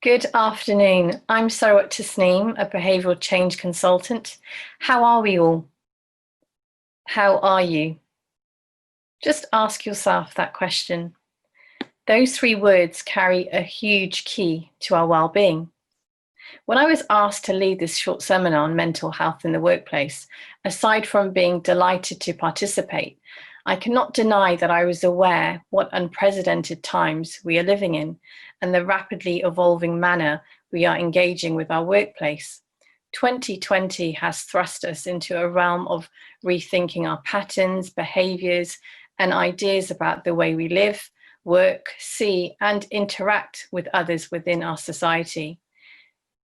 Good afternoon. I'm Sarawat Tasneem, a behavioural change consultant. How are we all? How are you? Just ask yourself that question. Those three words carry a huge key to our well-being. When I was asked to lead this short seminar on mental health in the workplace, aside from being delighted to participate, I cannot deny that I was aware what unprecedented times we are living in and the rapidly evolving manner we are engaging with our workplace. 2020 has thrust us into a realm of rethinking our patterns, behaviours, and ideas about the way we live, work, see, and interact with others within our society.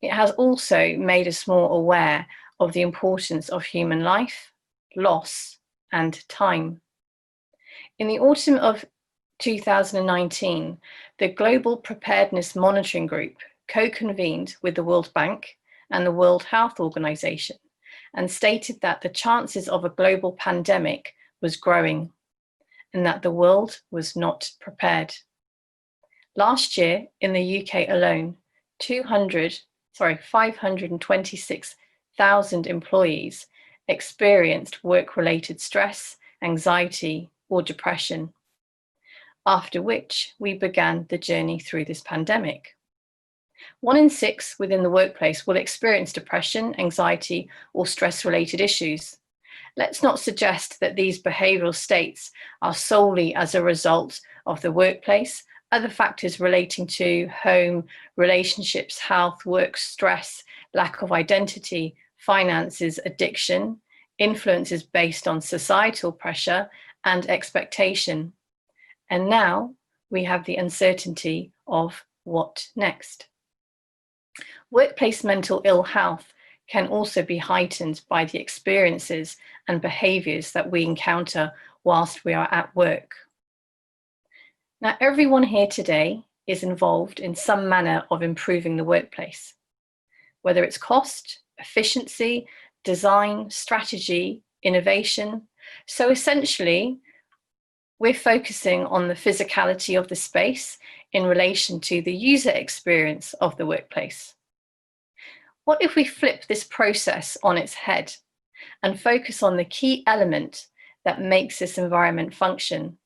It has also made us more aware of the importance of human life, loss, and time. In the autumn of 2019, the Global Preparedness Monitoring Group co-convened with the World Bank and the World Health Organization and stated that the chances of a global pandemic was growing and that the world was not prepared. Last year in the UK alone, 526,000 employees experienced work-related stress, anxiety, or depression, after which we began the journey through this pandemic. 1 in 6 within the workplace will experience depression, anxiety, or stress-related issues. Let's not suggest that these behavioural states are solely as a result of the workplace. Other factors relating to home, relationships, health, work, stress, lack of identity, finances, addiction, influences based on societal pressure and expectation. And now we have the uncertainty of what next. Workplace mental ill health can also be heightened by the experiences and behaviours that we encounter whilst we are at work. Now, everyone here today is involved in some manner of improving the workplace, whether it's cost, efficiency, design, strategy, innovation. So essentially, we're focusing on the physicality of the space in relation to the user experience of the workplace. What if we flip this process on its head and focus on the key element that makes this environment function?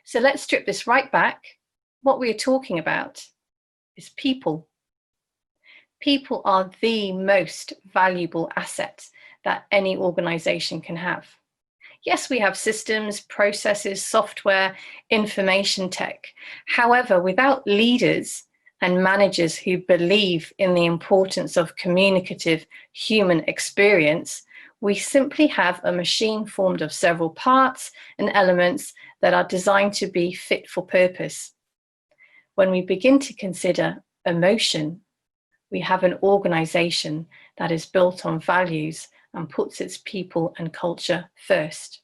So let's strip this right back. What we are talking about is people. People are the most valuable asset that any organization can have. Yes, we have systems, processes, software, information tech. However, without leaders and managers who believe in the importance of communicative human experience, we simply have a machine formed of several parts and elements that are designed to be fit for purpose. When we begin to consider emotion, we have an organization that is built on values and puts its people and culture first.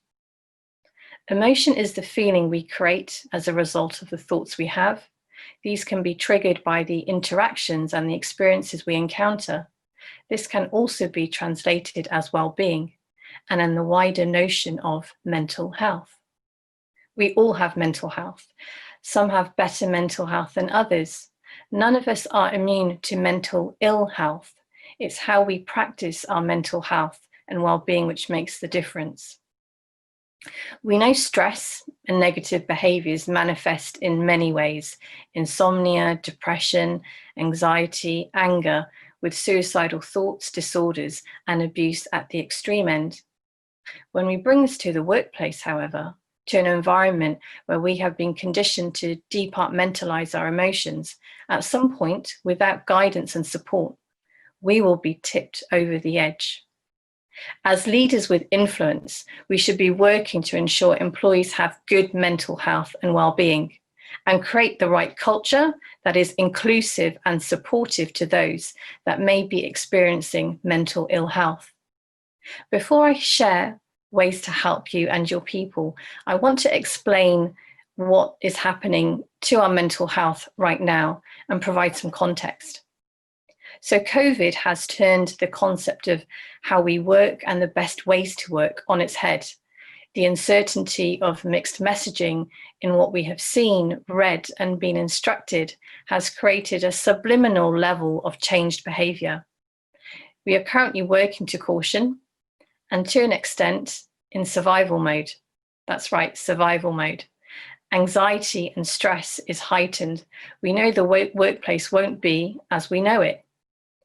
Emotion is the feeling we create as a result of the thoughts we have. These can be triggered by the interactions and the experiences we encounter. This can also be translated as well-being and in the wider notion of mental health. We all have mental health. Some have better mental health than others. None of us are immune to mental ill health. It's how we practice our mental health and well-being which makes the difference. We know stress and negative behaviours manifest in many ways: insomnia, depression, anxiety, anger, with suicidal thoughts, disorders, and abuse at the extreme end. When we bring this to the workplace, however, to an environment where we have been conditioned to departmentalise our emotions, at some point, without guidance and support, we will be tipped over the edge. As leaders with influence, we should be working to ensure employees have good mental health and well-being and create the right culture that is inclusive and supportive to those that may be experiencing mental ill health. Before I share ways to help you and your people, I want to explain what is happening to our mental health right now and provide some context. So COVID has turned the concept of how we work and the best ways to work on its head. The uncertainty of mixed messaging in what we have seen, read, and been instructed has created a subliminal level of changed behaviour. We are currently working to caution and, to an extent, in survival mode. That's right, survival mode. Anxiety and stress is heightened. We know the workplace won't be as we know it.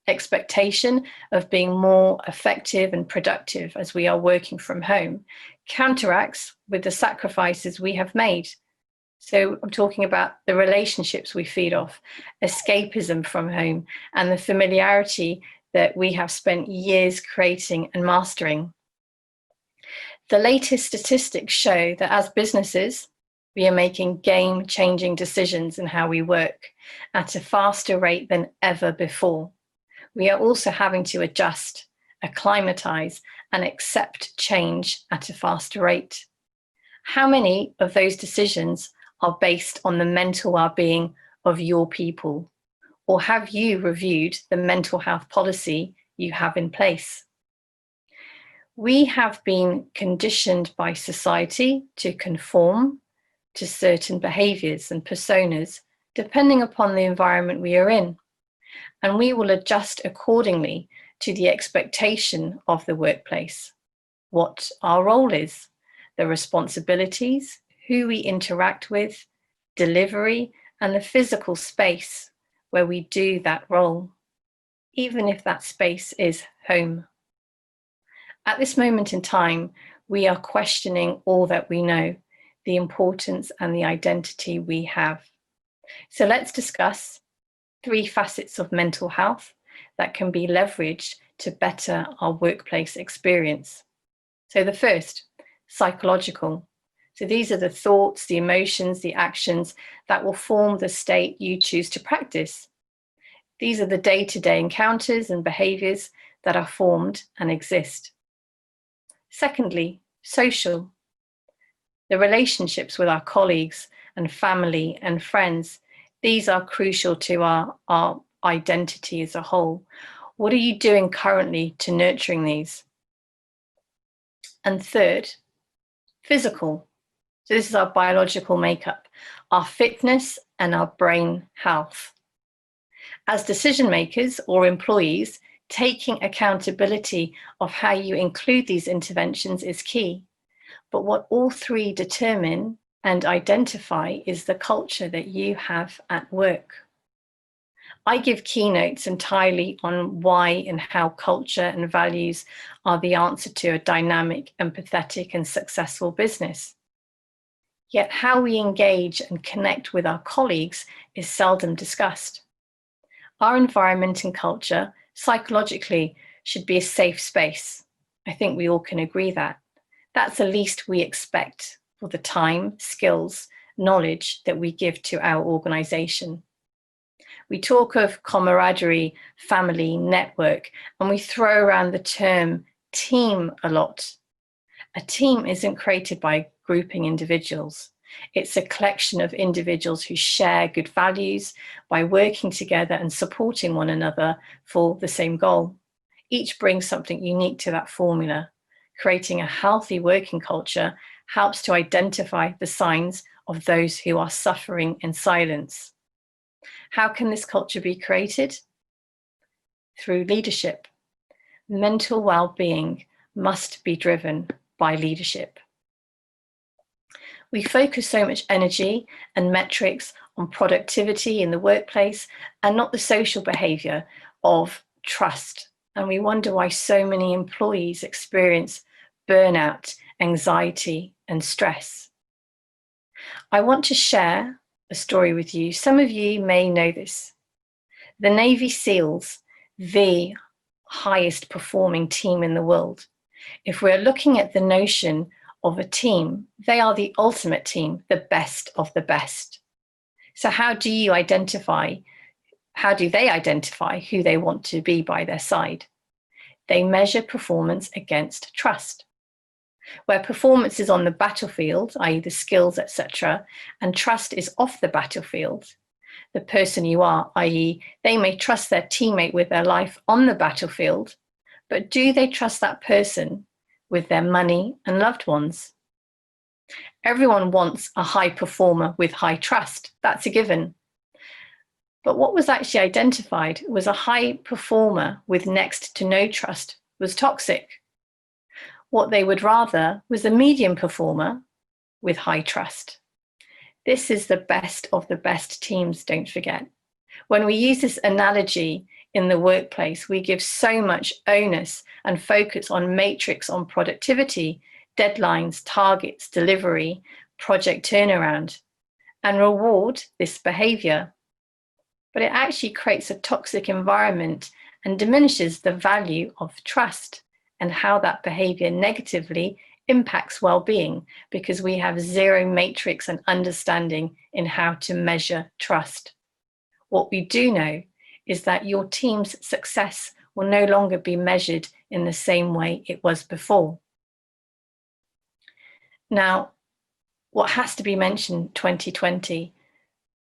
Expectation of being more effective and productive as we are working from home counteracts with the sacrifices we have made. So I'm talking about the relationships we feed off, escapism from home, and the familiarity that we have spent years creating and mastering. The latest statistics show that as businesses, we are making game-changing decisions in how we work at a faster rate than ever before. We are also having to adjust, acclimatize, and accept change at a faster rate. How many of those decisions are based on the mental well-being of your people? Or have you reviewed the mental health policy you have in place? We have been conditioned by society to conform to certain behaviors and personas depending upon the environment we are in. And we will adjust accordingly to the expectation of the workplace, what our role is, the responsibilities, who we interact with, delivery, and the physical space where we do that role, even if that space is home. At this moment in time, we are questioning all that we know, the importance and the identity we have. So let's discuss 3 facets of mental health that can be leveraged to better our workplace experience. So the first, psychological. So these are the thoughts, the emotions, the actions that will form the state you choose to practice. These are the day-to-day encounters and behaviors that are formed and exist. Secondly, social. The relationships with our colleagues and family and friends, these are crucial to our identity as a whole. What are you doing currently to nurturing these? And third, physical. So this is our biological makeup, our fitness and our brain health. As decision makers or employees, taking accountability of how you include these interventions is key. But what all 3 determine and identify is the culture that you have at work. I give keynotes entirely on why and how culture and values are the answer to a dynamic, empathetic, and successful business. Yet how we engage and connect with our colleagues is seldom discussed. Our environment and culture, psychologically, should be a safe space. I think we all can agree that. That's the least we expect for the time, skills, knowledge that we give to our organization. We talk of camaraderie, family, network, and we throw around the term team a lot. A team isn't created by grouping individuals. It's a collection of individuals who share good values by working together and supporting one another for the same goal. Each brings something unique to that formula. Creating a healthy working culture helps to identify the signs of those who are suffering in silence. How can this culture be created? Through leadership. Mental well-being must be driven by leadership. We focus so much energy and metrics on productivity in the workplace and not the social behavior of trust. And we wonder why so many employees experience burnout, anxiety, and stress. I want to share a story with you. Some of you may know this. The Navy SEALs, the highest performing team in the world. If we're looking at the notion of a team, they are the ultimate team, the best of the best. So how do they identify who they want to be by their side? They measure performance against trust. Where performance is on the battlefield, i.e. the skills, etc., and trust is off the battlefield, the person you are, i.e. they may trust their teammate with their life on the battlefield, but do they trust that person with their money and loved ones? Everyone wants a high performer with high trust. That's a given. But what was actually identified was a high performer with next to no trust was toxic. What they would rather was a medium performer with high trust. This is the best of the best teams, don't forget. When we use this analogy in the workplace, we give so much onus and focus on matrix, on productivity, deadlines, targets, delivery, project turnaround, and reward this behavior. But it actually creates a toxic environment and diminishes the value of trust and how that behavior negatively impacts well-being, because we have zero matrix and understanding in how to measure trust. What we do know is that your team's success will no longer be measured in the same way it was before. Now, what has to be mentioned, 2020,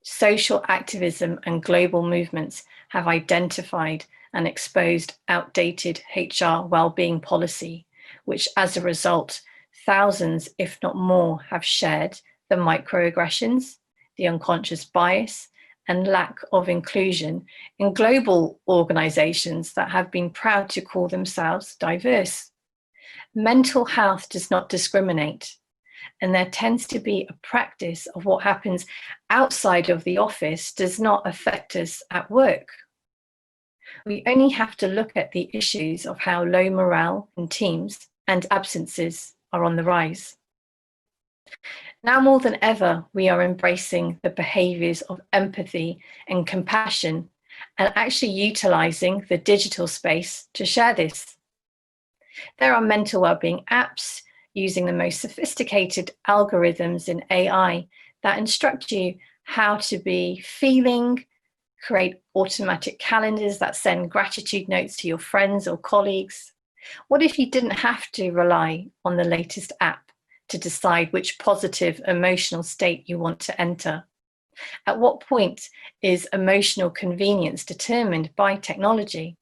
social activism and global movements have identified and exposed outdated HR well-being policy, which as a result, thousands, if not more, have shared the microaggressions, the unconscious bias, and lack of inclusion in global organizations that have been proud to call themselves diverse. Mental health does not discriminate, and there tends to be a practice of what happens outside of the office does not affect us at work. We only have to look at the issues of how low morale in teams and absences are on the rise. Now more than ever, we are embracing the behaviors of empathy and compassion and actually utilizing the digital space to share this. There are mental wellbeing apps using the most sophisticated algorithms in AI that instruct you how to be feeling, create automatic calendars that send gratitude notes to your friends or colleagues. What if you didn't have to rely on the latest app to decide which positive emotional state you want to enter? At what point is emotional convenience determined by technology?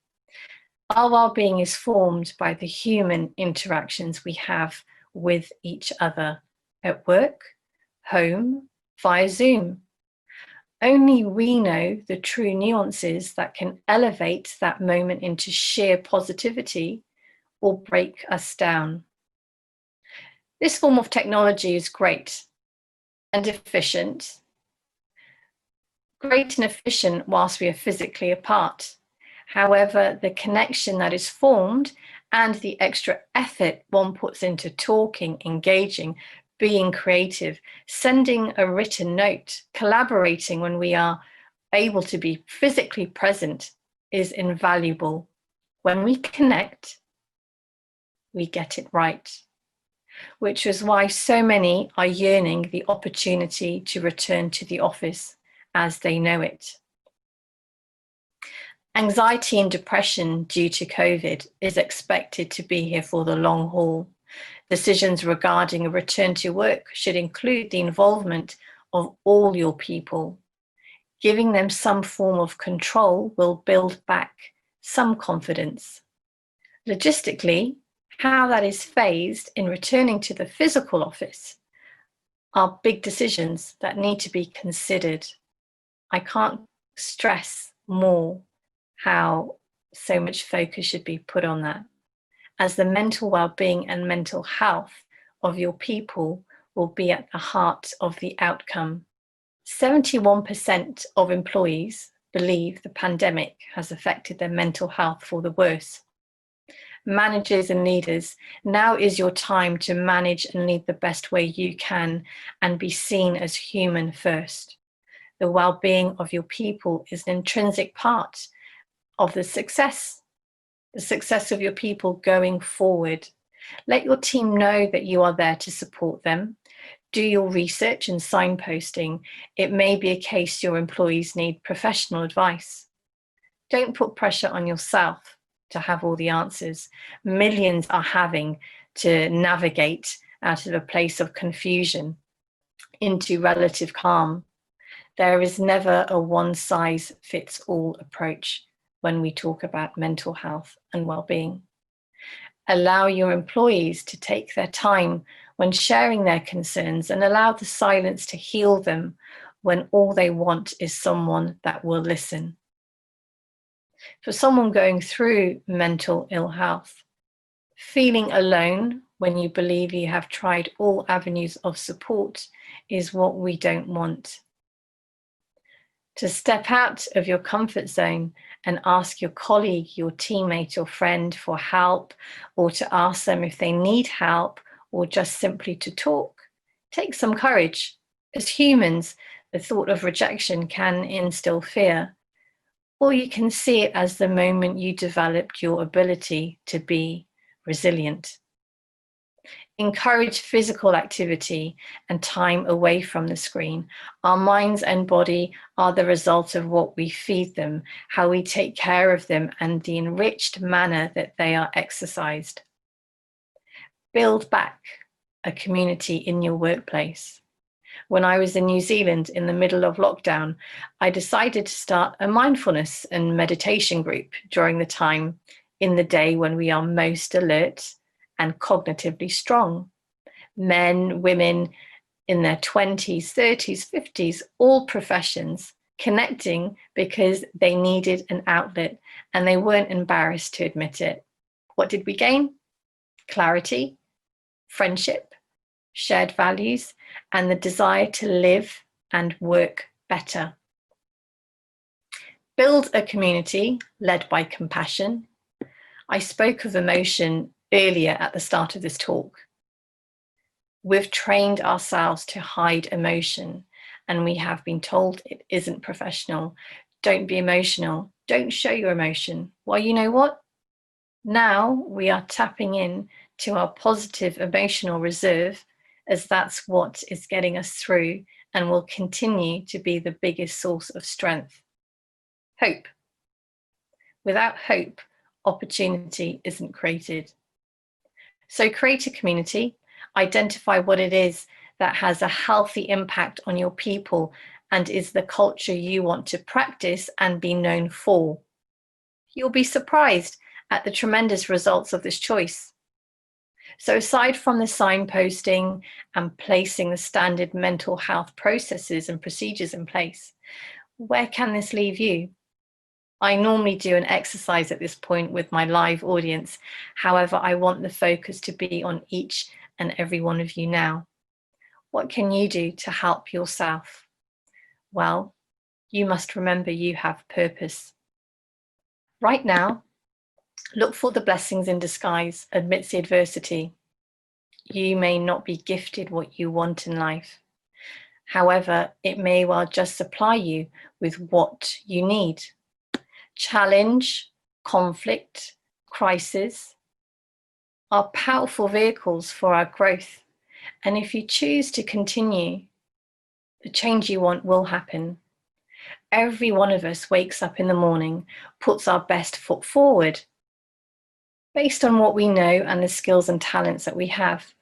Our well-being is formed by the human interactions we have with each other at work, home, via Zoom. Only we know the true nuances that can elevate that moment into sheer positivity or break us down. This form of technology is great and efficient. Great and efficient whilst we are physically apart. However, the connection that is formed and the extra effort one puts into talking, engaging, being creative, sending a written note, collaborating when we are able to be physically present is invaluable. When we connect, we get it right, which is why so many are yearning the opportunity to return to the office as they know it. Anxiety and depression due to COVID is expected to be here for the long haul. Decisions regarding a return to work should include the involvement of all your people. Giving them some form of control will build back some confidence. Logistically, how that is phased in returning to the physical office are big decisions that need to be considered. I can't stress more how so much focus should be put on that, as the mental well-being and mental health of your people will be at the heart of the outcome. 71% of employees believe the pandemic has affected their mental health for the worse. Managers and leaders, now is your time to manage and lead the best way you can and be seen as human first. The well-being of your people is an intrinsic part of the success of your people going forward. Let your team know that you are there to support them. Do your research and signposting. It may be a case your employees need professional advice. Don't put pressure on yourself to have all the answers. Millions are having to navigate out of a place of confusion into relative calm. There is never a one-size-fits-all approach when we talk about mental health and well-being. Allow your employees to take their time when sharing their concerns, and allow the silence to heal them when all they want is someone that will listen. For someone going through mental ill health, feeling alone when you believe you have tried all avenues of support is what we don't want. To step out of your comfort zone and ask your colleague, your teammate, or friend for help, or to ask them if they need help, or just simply to talk, takes some courage. As humans, the thought of rejection can instill fear, or you can see it as the moment you developed your ability to be resilient. Encourage physical activity and time away from the screen. Our minds and body are the result of what we feed them, how we take care of them, and the enriched manner that they are exercised. Build back a community in your workplace. When I was in New Zealand in the middle of lockdown, I decided to start a mindfulness and meditation group during the time in the day when we are most alert and cognitively strong. Men, women in their 20s, 30s, 50s, all professions, connecting because they needed an outlet and they weren't embarrassed to admit it. What did we gain? Clarity, friendship, shared values, and the desire to live and work better. Build a community led by compassion. I spoke of emotion earlier at the start of this talk. We've trained ourselves to hide emotion, and we have been told it isn't professional. Don't be emotional. Don't show your emotion. Well, you know what? Now we are tapping in to our positive emotional reserve, as that's what is getting us through and will continue to be the biggest source of strength. Hope. Without hope, opportunity isn't created. So create a community, identify what it is that has a healthy impact on your people and is the culture you want to practice and be known for. You'll be surprised at the tremendous results of this choice. So aside from the signposting and placing the standard mental health processes and procedures in place, where can this leave you? I normally do an exercise at this point with my live audience. However, I want the focus to be on each and every one of you now. What can you do to help yourself? Well, you must remember you have purpose. Right now, look for the blessings in disguise amidst the adversity. You may not be gifted what you want in life. However, it may well just supply you with what you need. Challenge, conflict, crisis are powerful vehicles for our growth. And if you choose to continue, the change you want will happen. Every one of us wakes up in the morning, puts our best foot forward based on what we know and the skills and talents that we have.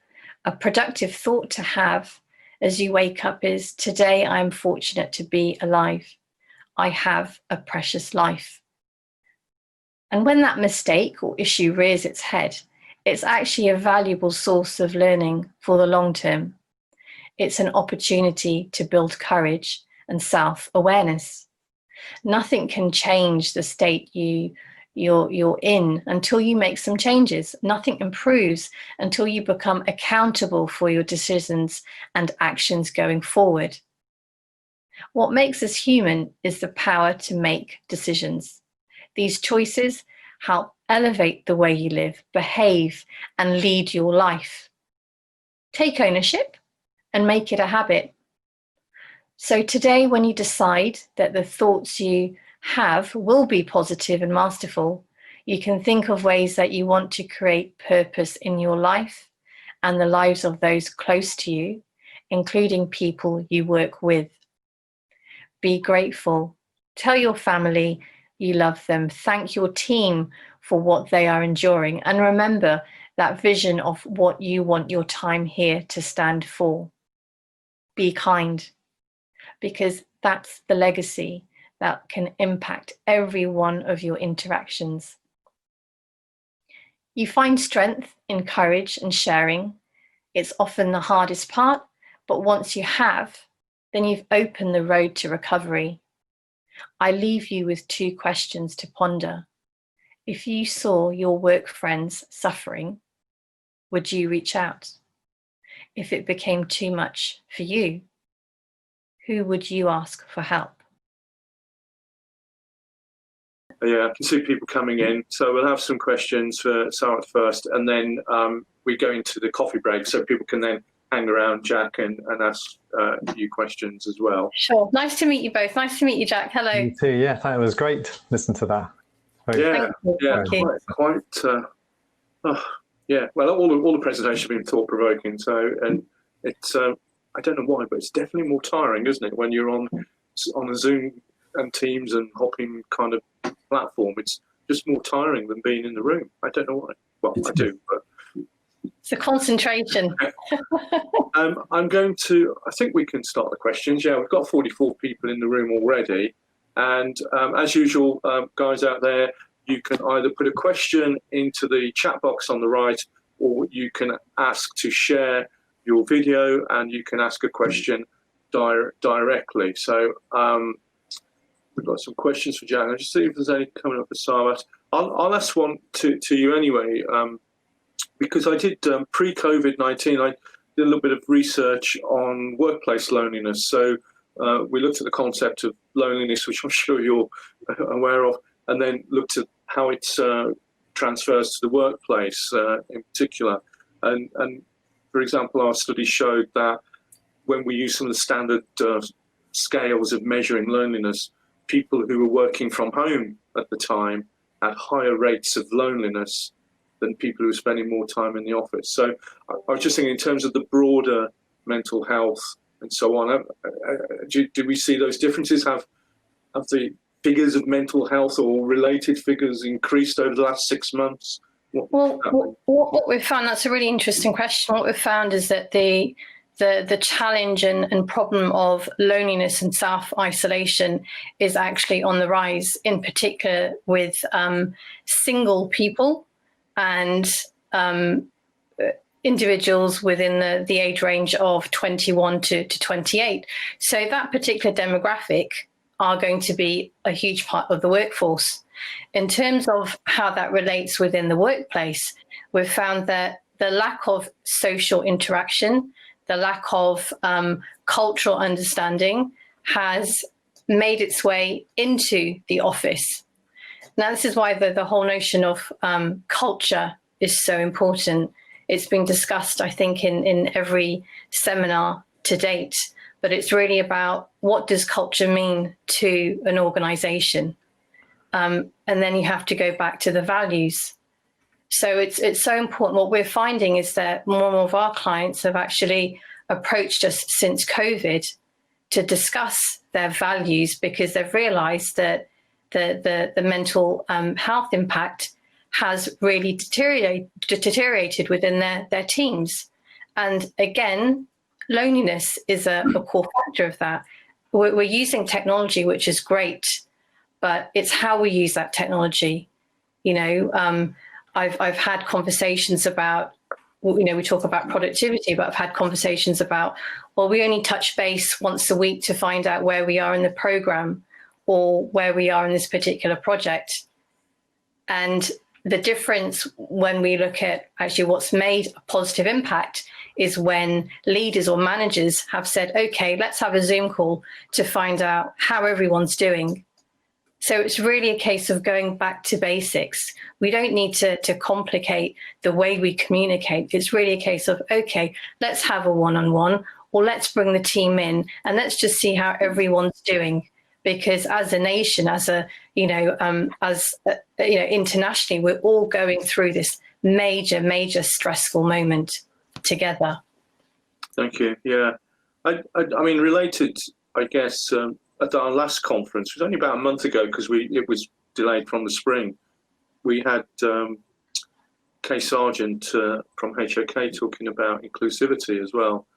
A productive thought to have as you wake up is, today I am fortunate to be alive. I have a precious life. And when that mistake or issue rears its head, it's actually a valuable source of learning for the long term. It's an opportunity to build courage and self-awareness. Nothing can change the state you're in until you make some changes. Nothing improves until you become accountable for your decisions and actions going forward. What makes us human is the power to make decisions. These choices help elevate the way you live, behave, and lead your life. Take ownership and make it a habit. So today, when you decide that the thoughts you have will be positive and masterful, you can think of ways that you want to create purpose in your life and the lives of those close to you, including people you work with. Be grateful. Tell your family you love them. Thank your team for what they are enduring. And remember that vision of what you want your time here to stand for. Be kind, because that's the legacy that can impact every one of your interactions. You find strength in courage and sharing. It's often the hardest part, but once you have, then you've opened the road to recovery. I leave you with 2 questions to ponder. If you saw your work friends suffering, would you reach out? If it became too much for you, who would you ask for help? Yeah, I can see people coming in. So we'll have some questions for Sarah first, and then we go into the coffee break so people can then hang around Jack and ask you questions as well. Sure. Nice to meet you both. Nice to meet you, Jack. Hello. You too. Yeah, that was great. Listen to that. Yeah, yeah. Well, all the presentations have been thought provoking. So, and it's I don't know why, but it's definitely more tiring, isn't it, when you're on a Zoom and Teams and hopping kind of platform? It's just more tiring than being in the room. I don't know why. Well, I do, but it's a concentration. I'm going to. I think we can start the questions. Yeah, we've got 44 people in the room already, and as usual, guys out there, you can either put a question into the chat box on the right, or you can ask to share your video, and you can ask a question directly. So we've got some questions for Jack. I'll just see if there's any coming up for Sarwat. I'll ask one to you anyway, because I did pre-COVID-19, I did a little bit of research on workplace loneliness. So we looked at the concept of loneliness, which I'm sure you're aware of, and then looked at how it transfers to the workplace in particular. And for example, our study showed that when we use some of the standard scales of measuring loneliness, people who were working from home at the time had higher rates of loneliness than people who were spending more time in the office. So I was just thinking in terms of the broader mental health and so on, do we see those differences? Have the figures of mental health or related figures increased over the last 6 months? What we've found, that's a really interesting question. What we've found is that the challenge and problem of loneliness and self-isolation is actually on the rise, in particular with single people and individuals within the age range of 21 to 28. So that particular demographic are going to be a huge part of the workforce. In terms of how that relates within the workplace, we've found that the lack of social interaction, the lack of cultural understanding has made its way into the office. Now, this is why the whole notion of culture is so important. It's been discussed, I think, in every seminar to date, but it's really about what does culture mean to an organization? And then you have to go back to the values. So it's so important. What we're finding is that more and more of our clients have actually approached us since COVID to discuss their values, because they've realized that the mental health impact has really deteriorated within their teams. And again, loneliness is a core factor of that. We're using technology, which is great, but it's how we use that technology. You know, I've had conversations about, you know, we talk about productivity, but I've had conversations about, well, we only touch base once a week to find out where we are in the program or where we are in this particular project. And the difference when we look at actually what's made a positive impact is when leaders or managers have said, okay, let's have a Zoom call to find out how everyone's doing. So it's really a case of going back to basics. We don't need to complicate the way we communicate. It's really a case of, okay, let's have a one-on-one, or let's bring the team in and let's just see how everyone's doing. Because as a nation, internationally, we're all going through this major stressful moment together. Thank you. Yeah, I mean, related, I guess, at our last conference, it was only about a month ago because it was delayed from the spring. We had Kay Sargent from HOK talking about inclusivity as well.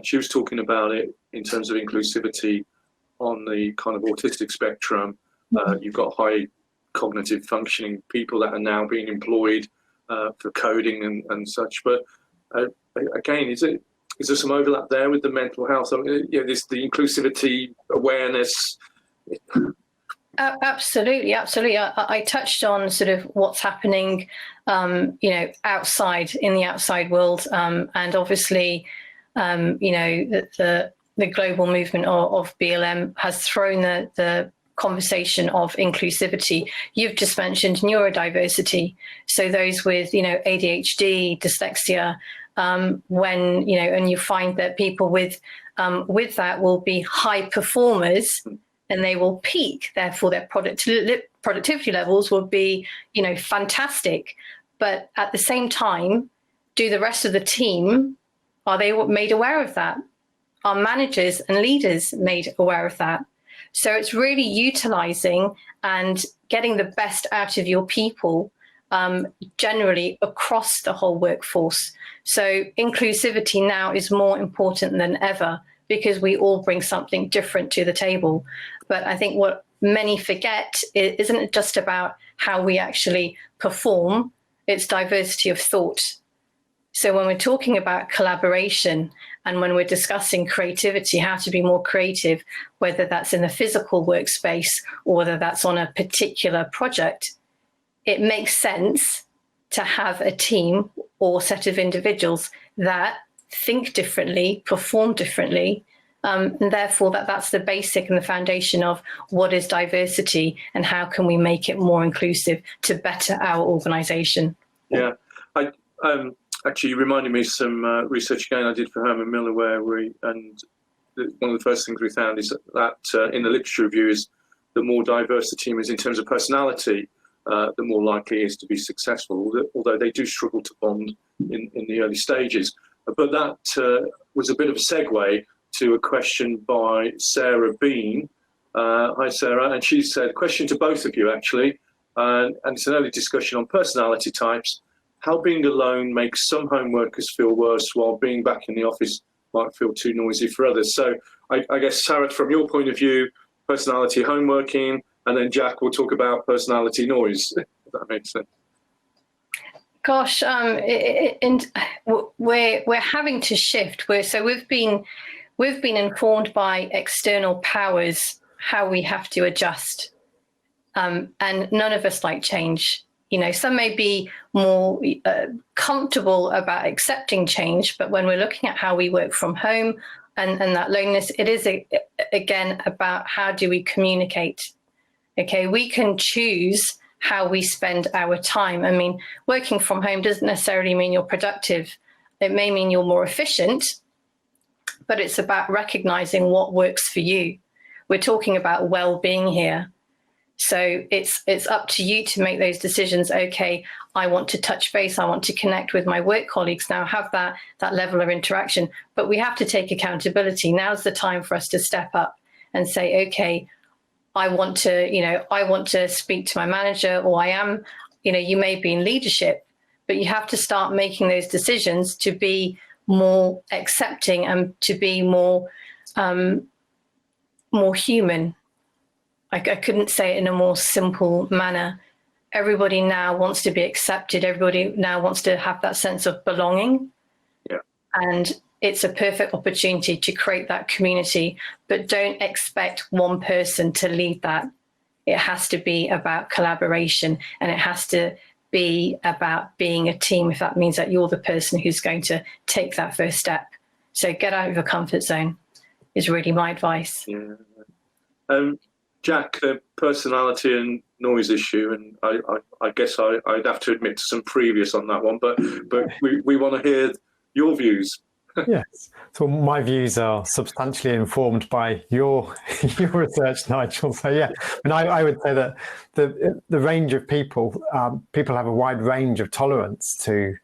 She was talking about it in terms of inclusivity on the kind of autistic spectrum. You've got high cognitive functioning people that are now being employed for coding and such. But again, is there some overlap there with the mental health? I mean, there's the inclusivity, awareness. Absolutely. I touched on sort of what's happening, outside in the outside world, and obviously, the global movement of BLM has thrown the conversation of inclusivity. You've just mentioned neurodiversity, so those with ADHD, dyslexia, and you find that people with that will be high performers. And they will peak, therefore their productivity levels will be, fantastic. But at the same time, do the rest of the team, are they made aware of that? Are managers and leaders made aware of that? So it's really utilizing and getting the best out of your people generally across the whole workforce. So inclusivity now is more important than ever, because we all bring something different to the table. But I think what many forget isn't just about how we actually perform, it's diversity of thought. So when we're talking about collaboration and when we're discussing creativity, how to be more creative, whether that's in the physical workspace or whether that's on a particular project, it makes sense to have a team or set of individuals that think differently, perform differently, and therefore that's the basic and the foundation of what is diversity and how can we make it more inclusive to better our organisation. Yeah, actually you reminded me of some research again I did for Herman Miller, where one of the first things we found is that in the literature review is the more diverse the team is in terms of personality, the more likely it is to be successful, although they do struggle to bond in the early stages. But that was a bit of a segue to a question by Sarah Bean. Hi, Sarah. And she said, question to both of you, actually. And it's an early discussion on personality types. How being alone makes some home workers feel worse, while being back in the office might feel too noisy for others. So I guess, Sarah, from your point of view, personality home working, and then Jack will talk about personality noise, if that makes sense. Gosh, and we're having to shift. We've been informed by external powers how we have to adjust, and none of us like change. Some may be more comfortable about accepting change, but when we're looking at how we work from home and that loneliness, it is again about how do we communicate. Okay, we can choose how we spend our time. I mean, working from home doesn't necessarily mean you're productive. It may mean you're more efficient, but it's about recognizing what works for you. We're talking about well-being here. So it's up to you to make those decisions. Okay, I want to touch base. I want to connect with my work colleagues now, have that level of interaction, but we have to take accountability. Now's the time for us to step up and say, okay, I want to speak to my manager, or I am, you may be in leadership, but you have to start making those decisions to be more accepting and to be more human. I couldn't say it in a more simple manner. Everybody now wants to be accepted. Everybody now wants to have that sense of belonging. Yeah. And it's a perfect opportunity to create that community, but don't expect one person to lead that. It has to be about collaboration, and it has to be about being a team, if that means that you're the person who's going to take that first step. So get out of your comfort zone is really my advice. Yeah. Jack, the personality and noise issue, and I guess I'd have to admit to some previous on that one, but we want to hear your views. Yes. So my views are substantially informed by your research, Nigel. So yeah, and I would say that the range of people have a wide range of tolerance to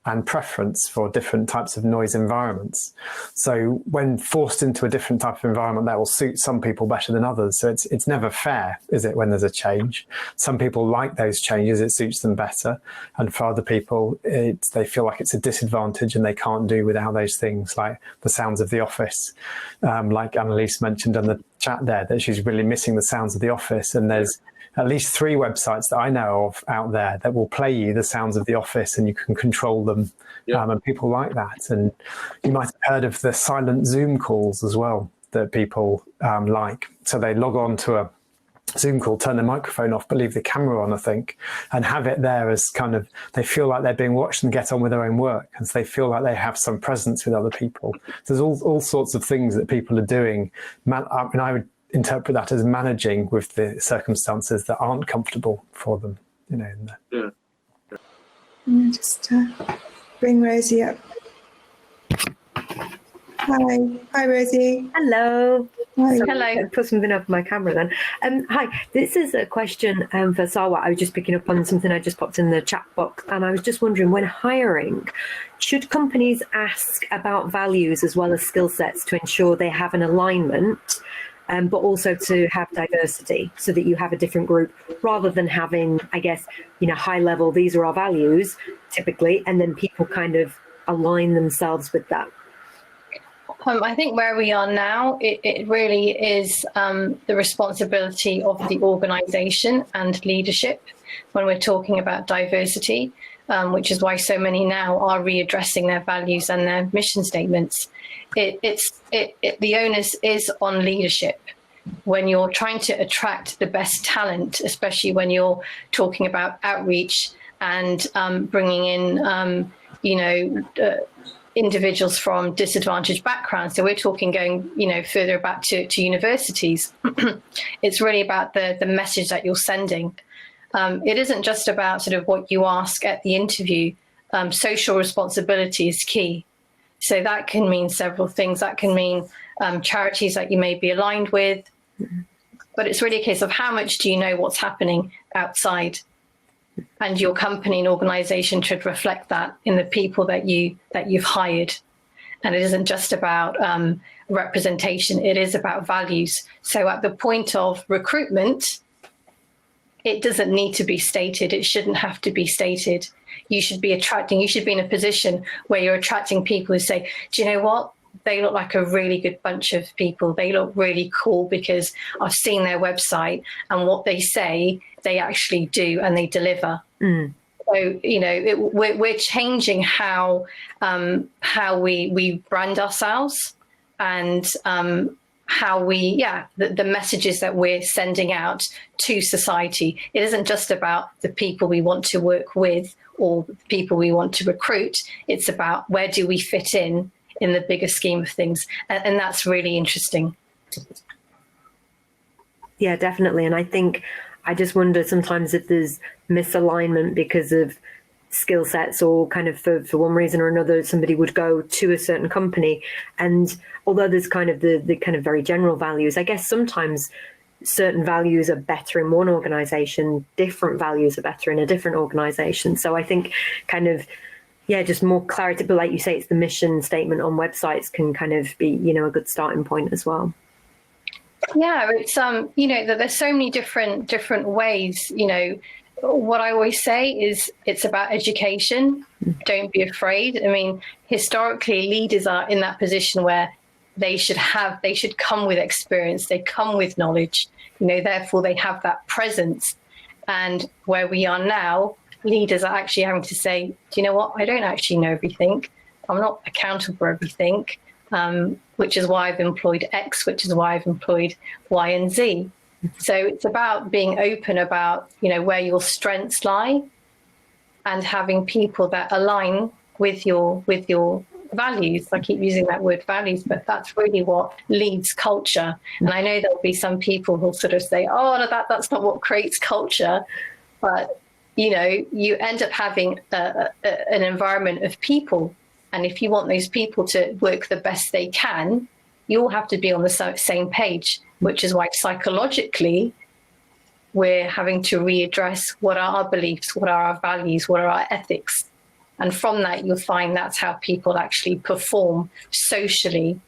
and preference for different types of noise environments. So when forced into a different type of environment, that will suit some people better than others. So it's never fair, is it, when there's a change? Some people like those changes, it suits them better. And for other people, they feel like it's a disadvantage and they can't do without those things, like the sounds of the office. Like Annalise mentioned in the chat there, that she's really missing the sounds of the office. And there's at least 3 websites that I know of out there that will play you the sounds of the office, and you can control them. And people like that. And you might have heard of the silent Zoom calls as well that people like. So they log on to a Zoom call, turn the microphone off, but leave the camera on, I think, and have it there as kind of, they feel like they're being watched and get on with their own work. And so they feel like they have some presence with other people. So there's all sorts of things that people are doing. And I would interpret that as managing with the circumstances that aren't comfortable for them, Just bring Rosie up. Hi Rosie. Hello. Hi. Hello. Put something up on my camera then. Hi, this is a question for Sarwat. I was just picking up on something I just popped in the chat box, and I was just wondering, when hiring, should companies ask about values as well as skill sets to ensure they have an alignment, but also to have diversity so that you have a different group, rather than having, I guess, high level, these are our values typically, and then people kind of align themselves with that? I think where we are now, it really is the responsibility of the organisation and leadership when we're talking about diversity, which is why so many now are readdressing their values and their mission statements. The onus is on leadership. When you're trying to attract the best talent, especially when you're talking about outreach and bringing in, individuals from disadvantaged backgrounds. So we're talking going, further back to universities. It's really about the message that you're sending. It isn't just about sort of what you ask at the interview. Social responsibility is key. So that can mean several things. That can mean charities that you may be aligned with, but it's really a case of how much do you know what's happening outside, and your company and organisation should reflect that in the people that you've hired. And it isn't just about representation; it is about values. So at the point of recruitment, it doesn't need to be stated. It shouldn't have to be stated. You should be in a position where you're attracting people who say, do you know what? They look like a really good bunch of people. They look really cool because I've seen their website, and what they say, they actually do, and they deliver. So, we're changing how we brand ourselves, and how the messages that we're sending out to society. It isn't just about the people we want to work with or the people we want to recruit. It's about where do we fit in the bigger scheme of things. And that's really interesting. Yeah, definitely. And I think I just wonder sometimes if there's misalignment because of skill sets, or kind of for one reason or another, somebody would go to a certain company. And although there's kind of the kind of very general values, I guess sometimes certain values are better in one organization, different values are better in a different organization. So I think kind of, just more clarity. But like you say, it's the mission statement on websites can kind of be, a good starting point as well. Yeah, it's that there's so many different ways. What I always say is it's about education. Don't be afraid. I mean, historically, leaders are in that position where they should come with experience. They come with knowledge. Therefore they have that presence. And where we are now, leaders are actually having to say, do you know what? I don't actually know everything. I'm not accountable for everything, which is why I've employed X, which is why I've employed Y and Z. So it's about being open about, where your strengths lie, and having people that align with your values. I keep using that word values, but that's really what leads culture. And I know there'll be some people who'll sort of say, oh, no, that's not what creates culture. But you end up having an environment of people. And if you want those people to work the best they can, you all have to be on the same page, which is why psychologically we're having to readdress what are our beliefs, what are our values, what are our ethics. And from that, you'll find that's how people actually perform socially.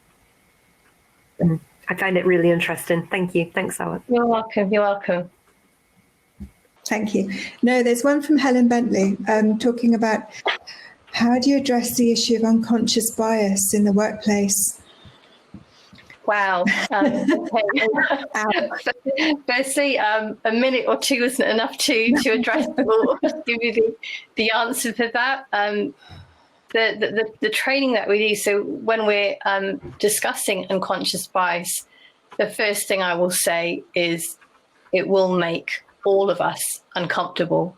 I find it really interesting. Thank you. Thanks, Sarwat. You're welcome. You're welcome. Thank you. No, there's one from Helen Bentley talking about how do you address the issue of unconscious bias in the workplace? Wow. Okay. Firstly, a minute or two isn't enough to address or give you the answer for that. The training that we do, so when we're discussing unconscious bias, the first thing I will say is it will make all of us uncomfortable.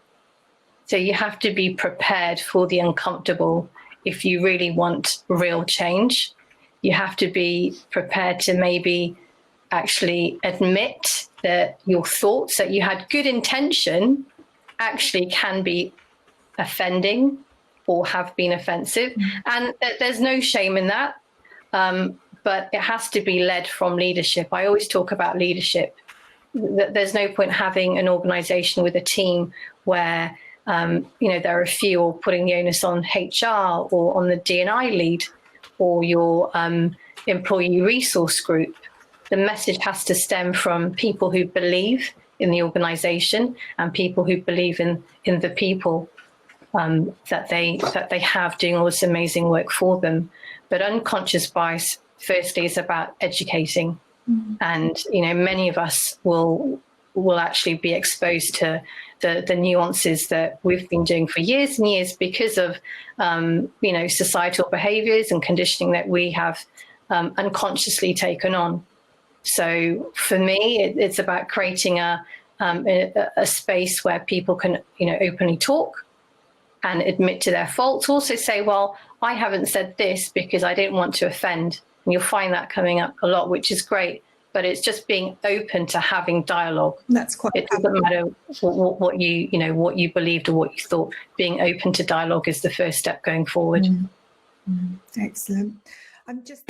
So you have to be prepared for the uncomfortable if you really want real change. You have to be prepared to maybe actually admit that your thoughts, that you had good intention, actually can be offending or have been offensive. And there's no shame in that, but it has to be led from leadership. I always talk about leadership. There's no point having an organization with a team where there are a few, or putting the onus on HR or on the D&I lead or your employee resource group. The message has to stem from people who believe in the organization and people who believe in the people that they have doing all this amazing work for them. But unconscious bias, firstly, is about educating. And many of us will actually be exposed to the nuances that we've been doing for years and years because of societal behaviors and conditioning that we have unconsciously taken on. So for me, it's about creating a space where people can openly talk and admit to their faults. Also say, well, I haven't said this because I didn't want to offend. And you'll find that coming up a lot, which is great. But it's just being open to having dialogue. That's quite. It doesn't matter what you believed or what you thought. Being open to dialogue is the first step going forward. Excellent. I'm just.